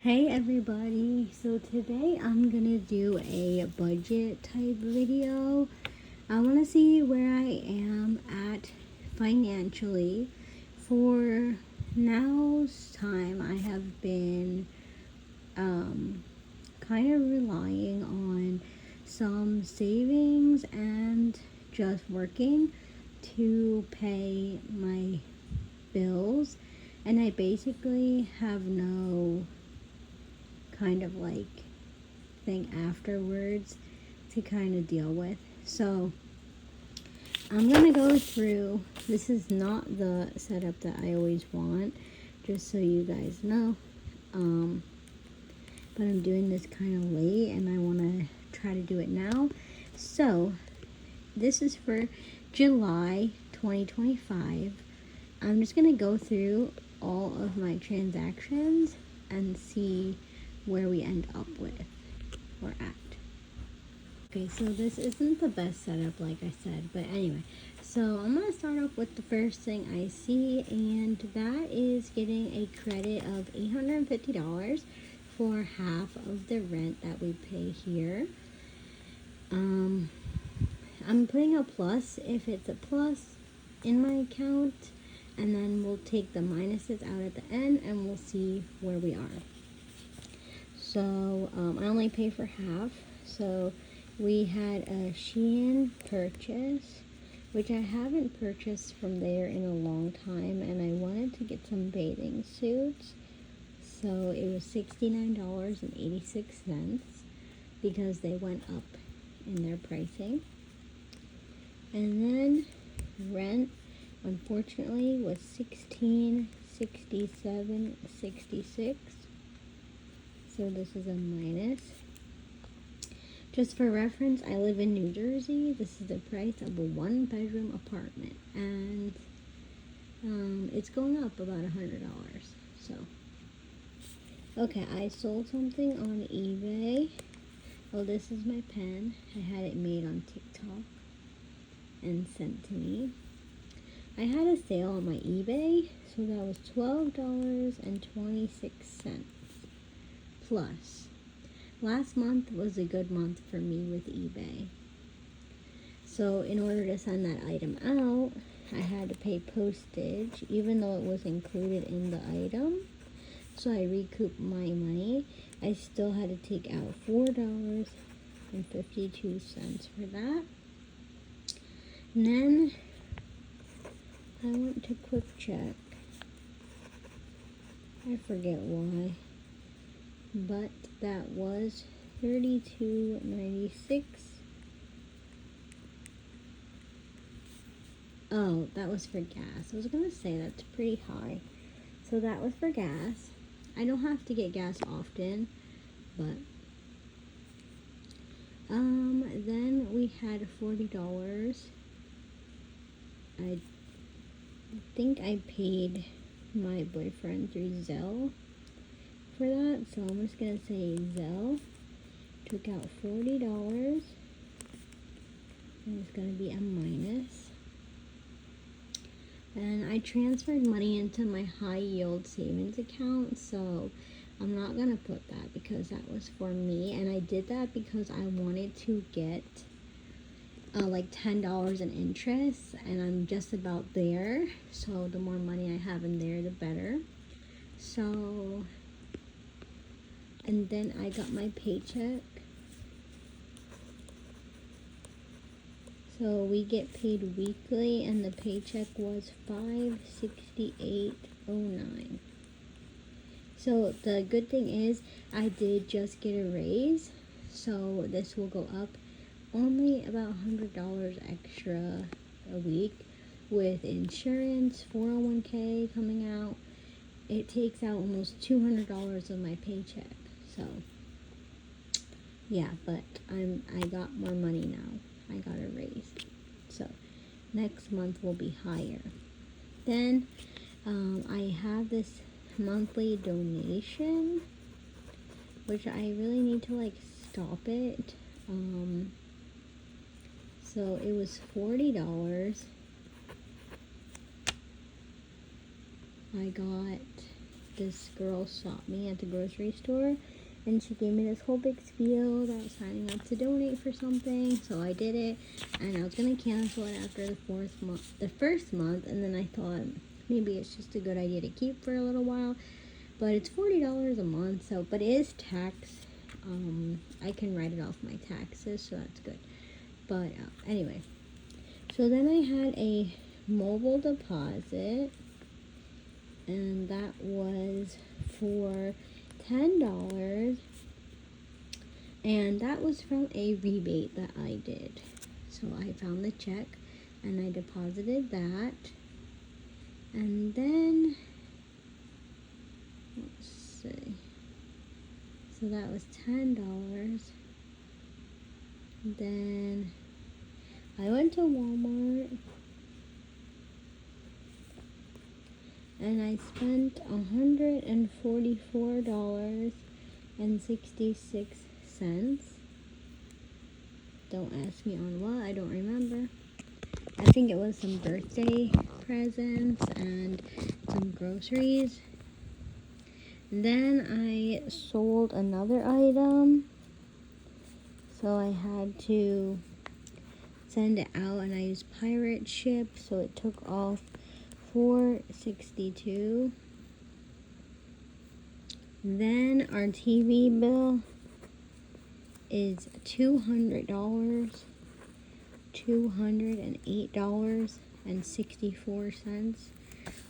Hey everybody, so today I'm gonna do a budget type video. I want to see where I am at financially. For now's time, I have been kind of relying on some savings and just working to pay my bills, and I basically have no kind of like thing afterwards to kind of deal with. So I'm gonna go through. This is not the setup that I always want, just so you guys know. But I'm doing this kind of late and I want to try to do it now. So this is for July 2025. I'm just gonna go through all of my transactions and see where we end up with or at. Okay, so this isn't the best setup, like I said, but anyway, so I'm gonna start off with the first thing I see, and that is getting a credit of $850 for half of the rent that we pay here. I'm putting a plus if it's a plus in my account, and then we'll take the minuses out at the end and we'll see where we are. So I only pay for half. So we had a Shein purchase, which I haven't purchased from there in a long time, and I wanted to get some bathing suits. So it was $69.86 because they went up in their pricing. And then rent, unfortunately, was $1667.66. So this is a minus. Just for reference, I live in New Jersey. This is the price of a 1-bedroom apartment, and it's going up about $100. So, okay, I sold something on eBay. Oh, this is my pen. I had it made on TikTok and sent to me. I had a sale on my eBay, so that was $12.26 plus. Last month was a good month for me with eBay. So in order to send that item out, I had to pay postage, even though it was included in the item. So I recouped my money. I still had to take out $4.52 for that. And then I went to Quick Check. I forget why, but that was $32.96. Oh, that was for gas. I was gonna say that's pretty high. So that was for gas. I don't have to get gas often, but then we had $40. I think I paid my boyfriend through Zelle for that, so I'm just gonna say Zelle. Took out $40, and it's gonna be a minus. And I transferred money into my high yield savings account, so I'm not gonna put that because that was for me, and I did that because I wanted to get like $10 in interest, and I'm just about there. So the more money I have in there, the better. So, and then I got my paycheck. So we get paid weekly, and the paycheck was $568.09. So the good thing is I did just get a raise, so this will go up only about $100 extra a week with insurance, 401k coming out. It takes out almost $200 of my paycheck. So yeah, but I got more money now. I got a raise. So next month will be higher. Then I have this monthly donation, which I really need to like stop it. So it was $40. I got this girl stopped me at the grocery store, and she gave me this whole big spiel that I was signing up to donate for something. So I did it, and I was gonna cancel it after the first month, and then I thought maybe it's just a good idea to keep for a little while. But it's $40 a month, so but it is tax. I can write it off my taxes, so that's good. But anyway, so then I had a mobile deposit, and that was for $10, and that was from a rebate that I did. So I found the check and I deposited that, and then let's see, so that was $10. Then I went to Walmart and I spent $144.66. Don't ask me on what, I don't remember. I think it was some birthday presents and some groceries. Then I sold another item, so I had to send it out, and I used pirate ship, so it took off $4.62. Then our TV bill is $208.64.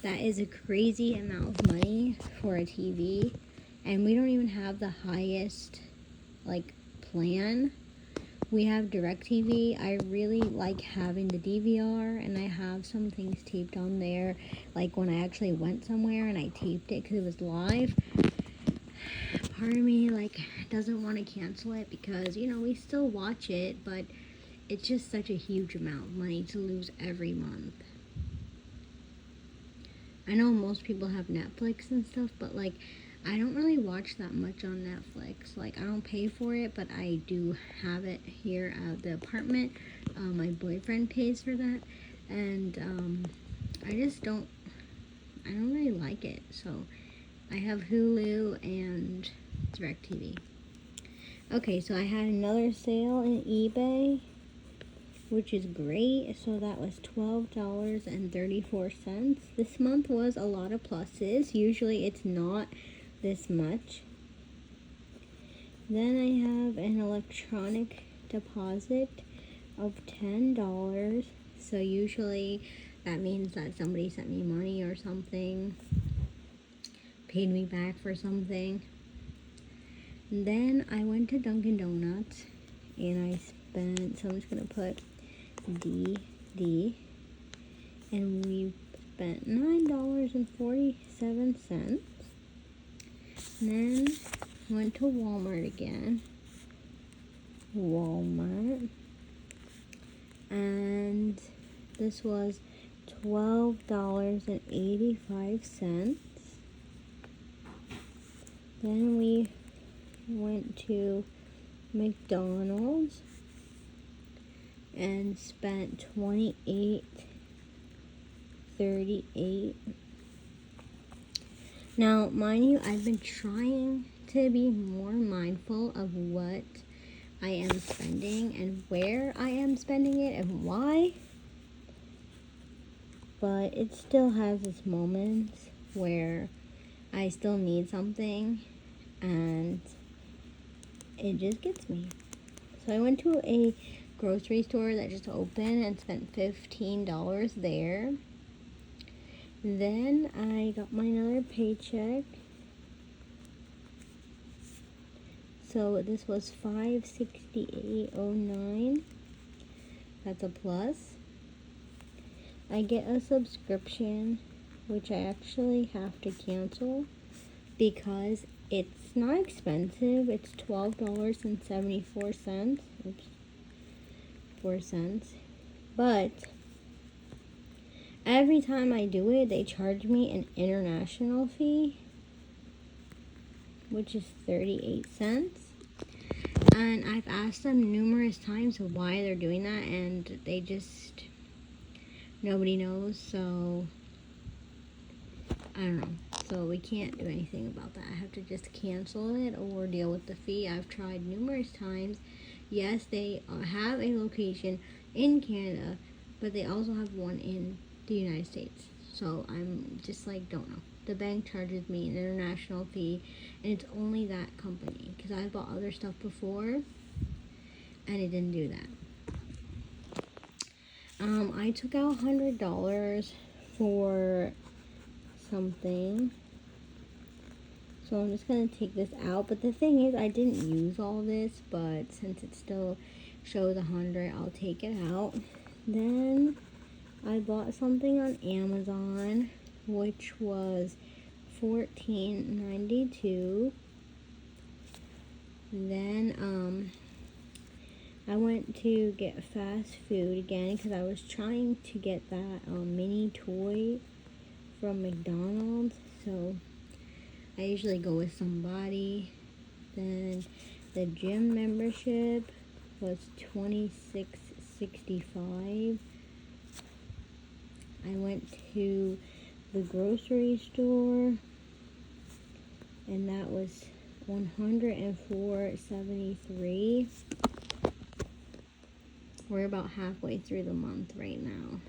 That is a crazy amount of money for a TV, and we don't even have the highest plan. We have DirecTV. I really like having the DVR, and I have some things taped on there, like when I actually went somewhere and I taped it because it was live. Part of me doesn't want to cancel it because we still watch it, but it's just such a huge amount of money to lose every month. I know most people have Netflix and stuff, but I don't really watch that much on Netflix. I don't pay for it, but I do have it here at the apartment. My boyfriend pays for that, and I don't really like it. So I have Hulu and DirecTV. Okay, so I had another sale in eBay, which is great. So that was $12.34. This month was a lot of pluses. Usually it's not this much. Then I have an electronic deposit of $10. So usually that means that somebody sent me money or something, paid me back for something. And then I went to Dunkin' Donuts and I spent, so I'm just going to put DD, and we spent $9.47. And then went to Walmart again. And this was $12.85. Then we went to McDonald's and spent $28.38. Now, mind you, I've been trying to be more mindful of what I am spending and where I am spending it and why. But it still has its moments where I still need something and it just gets me. So I went to a grocery store that just opened and spent $15 there. Then I got my another paycheck. So this was $568.09. That's a plus. I get a subscription, which I actually have to cancel because it's not expensive. It's $12.74. Oops. 4 cents. But every time I do it, they charge me an international fee, which is 38 cents. And I've asked them numerous times why they're doing that, and they just, nobody knows, so I don't know. So we can't do anything about that. I have to just cancel it or deal with the fee. I've tried numerous times. Yes, they have a location in Canada, but they also have one in the United States. So I'm just like, don't know. The bank charges me an international fee, and it's only that company because I bought other stuff before and it didn't do that. I took out $100 for something. So I'm just going to take this out. But the thing is, I didn't use all this, but since it still shows 100, I'll take it out. Then I bought something on Amazon, which was $14.92. Then I went to get fast food again because I was trying to get that mini toy from McDonald's. So I usually go with somebody. Then the gym membership was $26.65. I went to the grocery store and that was $104.73. We're about halfway through the month right now.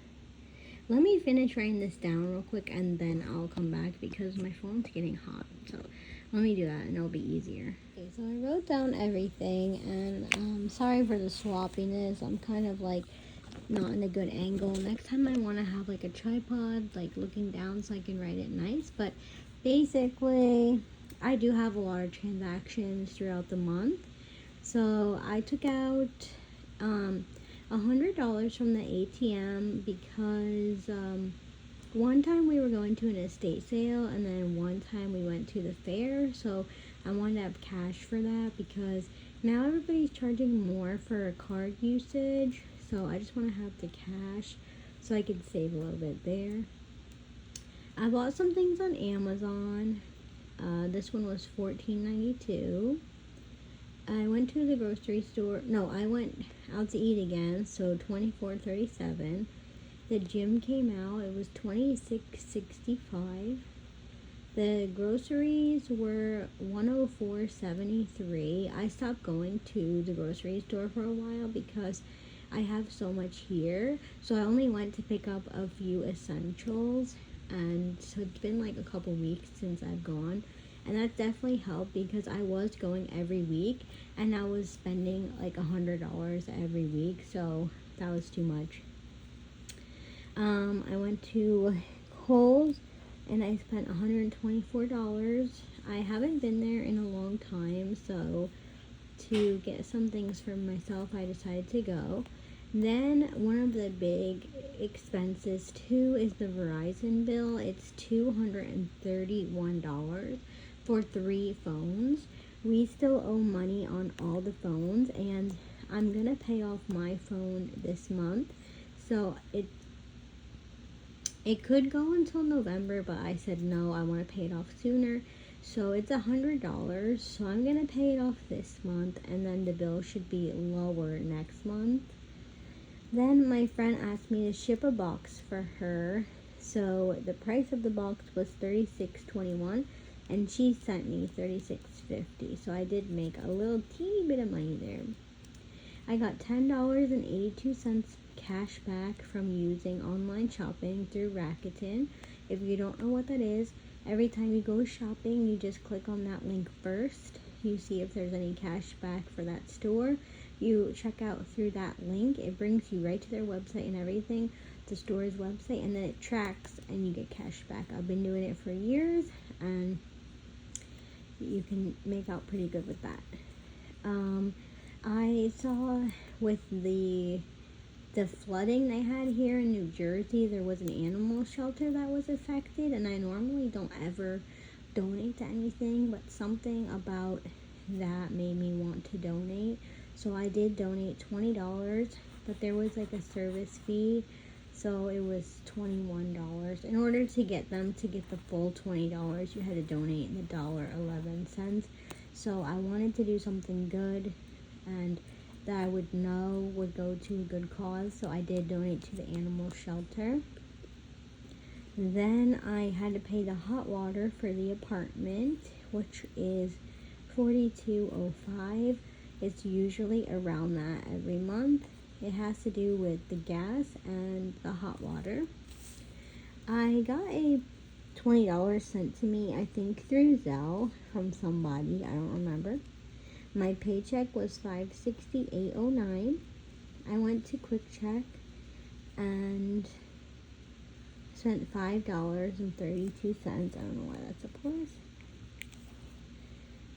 Let me finish writing this down real quick and then I'll come back because my phone's getting hot. So let me do that and it'll be easier. Okay, so I wrote down everything and sorry for the sloppiness. I'm kind of like not in a good angle. Next time I want to have like a tripod like looking down so I can write it nice. But basically I do have a lot of transactions throughout the month. So I took out $100 from the ATM because one time we were going to an estate sale and then one time we went to the fair, so I wanted to have cash for that because now everybody's charging more for card usage, so I just want to have the cash so I could save a little bit there. I bought some things on Amazon. This one was $14.92. I went to the grocery store. No, I went out to eat again, so $24.37. The gym came out. It was $26.65. The groceries were $104.73. I stopped going to the grocery store for a while because I have so much here. So I only went to pick up a few essentials, and so it's been like a couple weeks since I've gone. And that definitely helped because I was going every week and I was spending like $100 every week, so that was too much. I went to Kohl's and I spent $124. I haven't been there in a long time, so to get some things for myself, I decided to go. Then one of the big expenses too is the Verizon bill. It's $231 for 3 phones. We still owe money on all the phones and I'm gonna pay off my phone this month. So it could go until November, but I said no, I want to pay it off sooner. So it's $100. So I'm gonna pay it off this month and then the bill should be lower next month. Then my friend asked me to ship a box for her. So the price of the box was $36.21 and she sent me $36.50. So I did make a little teeny bit of money there. I got $10.82 cash back from using online shopping through Rakuten. If you don't know what that is, every time you go shopping, you just click on that link first. You see if there's any cash back for that store. You check out through that link. It brings you right to their website and everything, the store's website, and then it tracks and you get cash back. I've been doing it for years and you can make out pretty good with that. I saw with the flooding they had here in New Jersey, there was an animal shelter that was affected, and I normally don't ever donate to anything, but something about that made me want to donate. So I did donate $20, but there was like a service fee, so it was $21. In order to get them to get the full $20, you had to donate the $1.11. So I wanted to do something good and that I would know would go to a good cause, so I did donate to the animal shelter. Then I had to pay the hot water for the apartment, which is $42.05. It's usually around that every month. It has to do with the gas and the hot water. I got a $20 sent to me, I think through Zelle from somebody, I don't remember. My paycheck was $568.09. I went to Quick Check and spent $5.32. I don't know why that's a plus.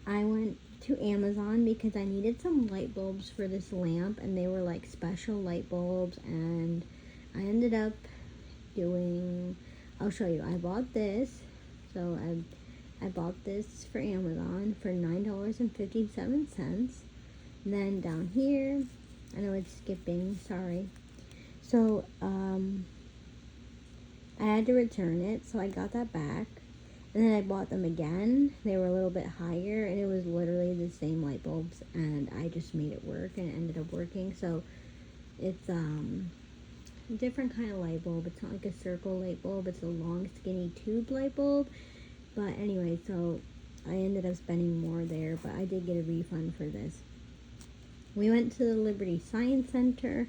I went to Amazon because I needed some light bulbs for this lamp, and they were like special light bulbs, and I ended up doing, I'll show you. I bought this. So I bought this for Amazon for $9.57. Then down here, I know it's skipping, sorry. So I had to return it, so I got that back. And then I bought them again. They were a little bit higher, and it was literally the same light bulbs, and I just made it work, and it ended up working. So it's a different kind of light bulb. It's not like a circle light bulb. It's a long, skinny tube light bulb. But anyway, so I ended up spending more there, but I did get a refund for this. We went to the Liberty Science Center,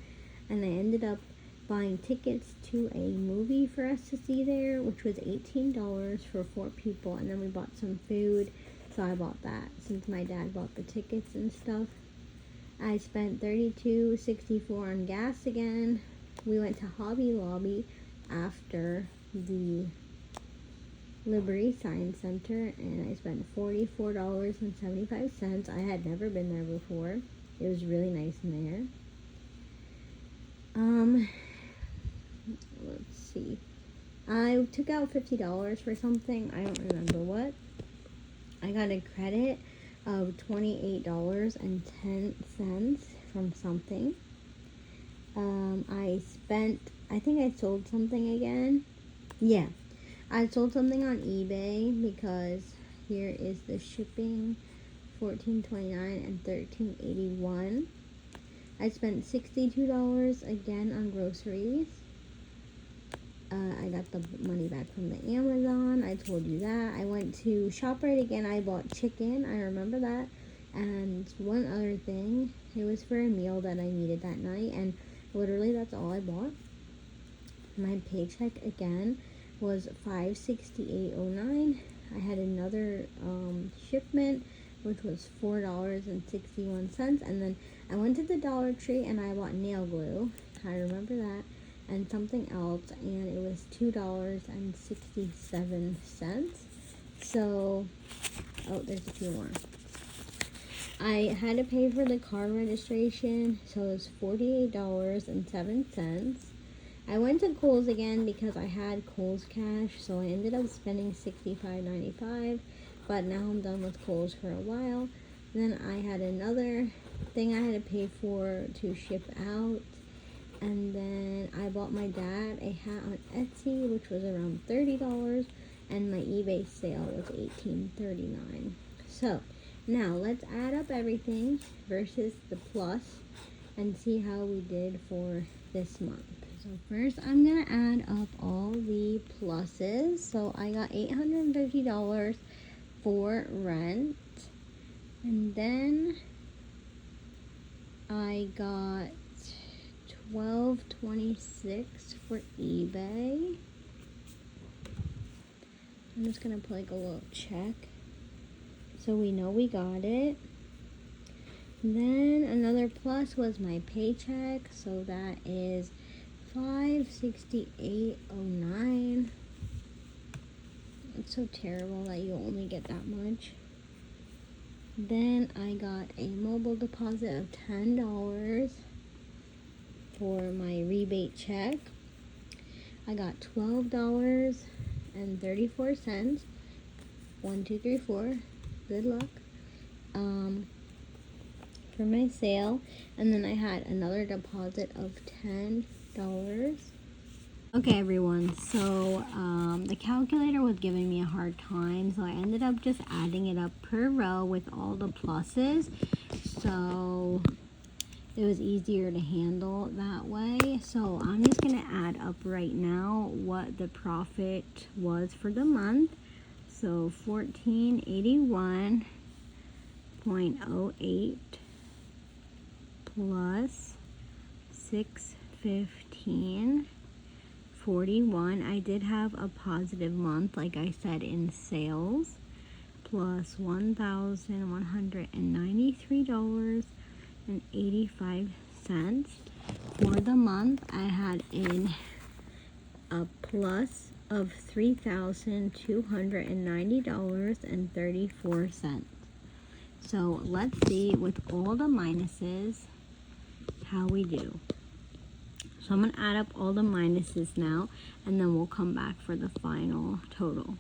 and I ended up buying tickets to a movie for us to see there, which was $18 for 4 people, and then we bought some food, so I bought that since my dad bought the tickets and stuff. I spent $32.64 on gas again. We went to Hobby Lobby after the Liberty Science Center, and I spent $44.75. I had never been there before. It was really nice in there. Let's see. I took out $50 for something. I don't remember what. I got a credit of $28.10 from something. I think I sold something again. Yeah. I sold something on eBay because here is the shipping, $14.29 and $13.81. I spent $62 again on groceries. I got the money back from the Amazon. I told you that. I went to ShopRite again. I bought chicken. I remember that. And one other thing. It was for a meal that I needed that night. And literally that's all I bought. My paycheck again was $568.09. I had another shipment, which was $4.61. And then I went to the Dollar Tree and I bought nail glue. I remember that. And something else, and it was $2.67. So, oh, there's a few more. I had to pay for the car registration, so it was $48.07. I went to Kohl's again because I had Kohl's cash, so I ended up spending $65.95. But now I'm done with Kohl's for a while. Then I had another thing I had to pay for to ship out. And then I bought my dad a hat on Etsy, which was around $30, and my eBay sale was $18.39. So now let's add up everything versus the plus and see how we did for this month. So first I'm gonna add up all the pluses. So I got $850 for rent, and then I got $12.26 for eBay. I'm just gonna put like a little check so we know we got it. And then another plus was my paycheck, so that is $568.09. It's so terrible that you only get that much. Then I got a mobile deposit of $10 for my rebate check. I got $12.34. 1, 2, 3, 4. Good luck. For my sale. And then I had another deposit of $10. Okay, everyone. So the calculator was giving me a hard time, so I ended up just adding it up per row with all the pluses. So it was easier to handle that way. So I'm just going to add up right now what the profit was for the month. So 1481.08 plus 615.41. I did have a positive month, like I said, in sales, plus $1,193.85. For the month, I had a plus of $3,290.34. So let's see with all the minuses how we do. So I'm going to add up all the minuses now, and then we'll come back for the final total.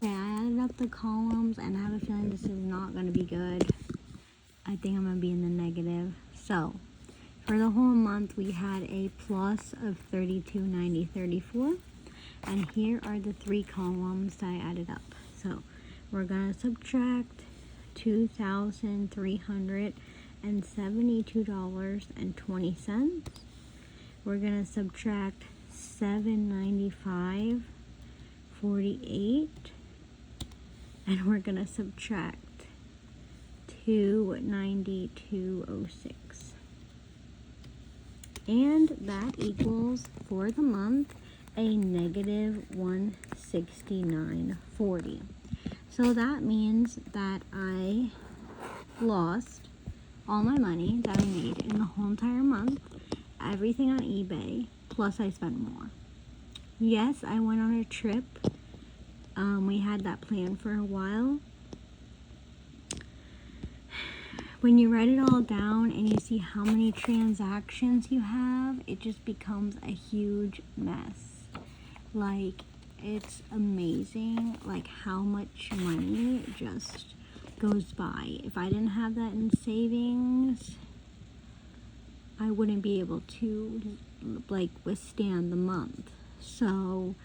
Okay, I added up the columns, and I have a feeling this is not going to be good. I think I'm going to be in the negative. So for the whole month, we had a plus of $32.90.34. And here are the three columns that I added up. So we're going to subtract $2,372.20. We're going to subtract $795.48. And we're going to subtract $292.06. And that equals, for the month, a negative $169.40. So that means that I lost all my money that I made in the whole entire month, everything on eBay, plus I spent more. Yes, I went on a trip. We had that plan for a while. When you write it all down and you see how many transactions you have, it just becomes a huge mess. Like, it's amazing, like, how much money just goes by. If I didn't have that in savings, I wouldn't be able to, like, withstand the month. So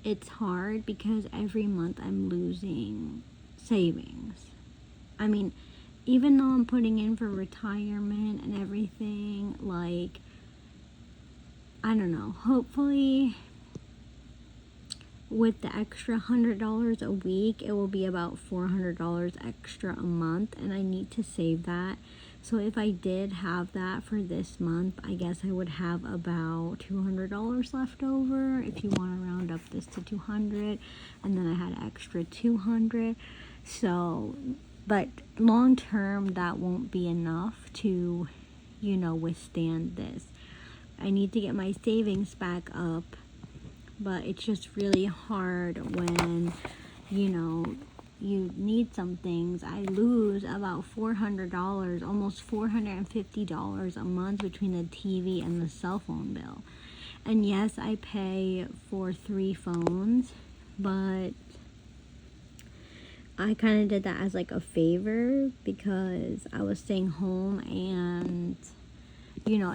it's hard because every month I'm losing savings. I mean, even though I'm putting in for retirement and everything, like, I don't know, hopefully with the extra $100 a week, it will be about $400 extra a month, and I need to save that. So if I did have that for this month, I guess I would have about $200 left over, if you want to round up this to 200, and then I had extra 200. So, but long term, that won't be enough to, withstand this. I need to get my savings back up, but it's just really hard when, you need some things. I lose about $400, almost $450 a month between the TV and the cell phone bill. And yes, I pay for 3 phones, but I kind of did that as like a favor because I was staying home and,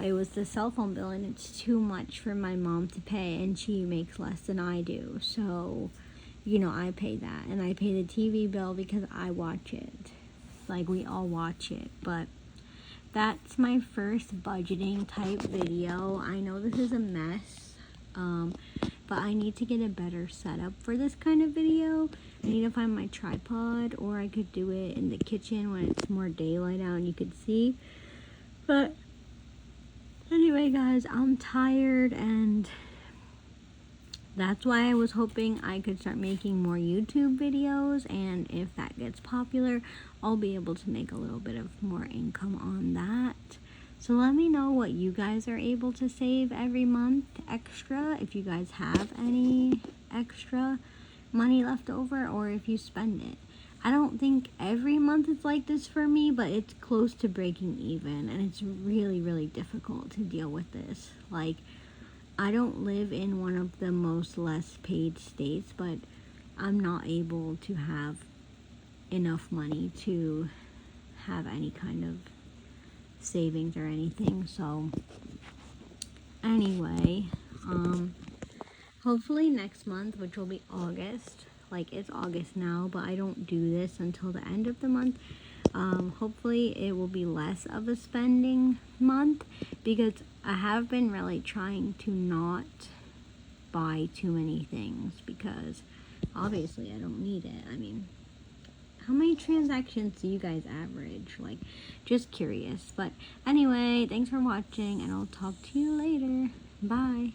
it was the cell phone bill and it's too much for my mom to pay, and she makes less than I do. So, I pay that, and I pay the TV bill because I watch it. Like, we all watch it. But that's my first budgeting type video. I know this is a mess, but I need to get a better setup for this kind of video. I need to find my tripod, or I could do it in the kitchen when it's more daylight out and you could see. But anyway, guys, I'm tired, and that's why I was hoping I could start making more YouTube videos, and if that gets popular, I'll be able to make a little bit of more income on that. So let me know what you guys are able to save every month extra, if you guys have any extra money left over, or if you spend it. I don't think every month it's like this for me, but it's close to breaking even, and it's really, really difficult to deal with this. Like, I don't live in one of the most less paid states, but I'm not able to have enough money to have any kind of savings or anything. So anyway, hopefully next month, which will be August, like, it's August now, but I don't do this until the end of the month. Hopefully it will be less of a spending month, because I have been really trying to not buy too many things, because obviously I don't need it. I mean, how many transactions do you guys average? Like, just curious. But anyway, thanks for watching, and I'll talk to you later. Bye.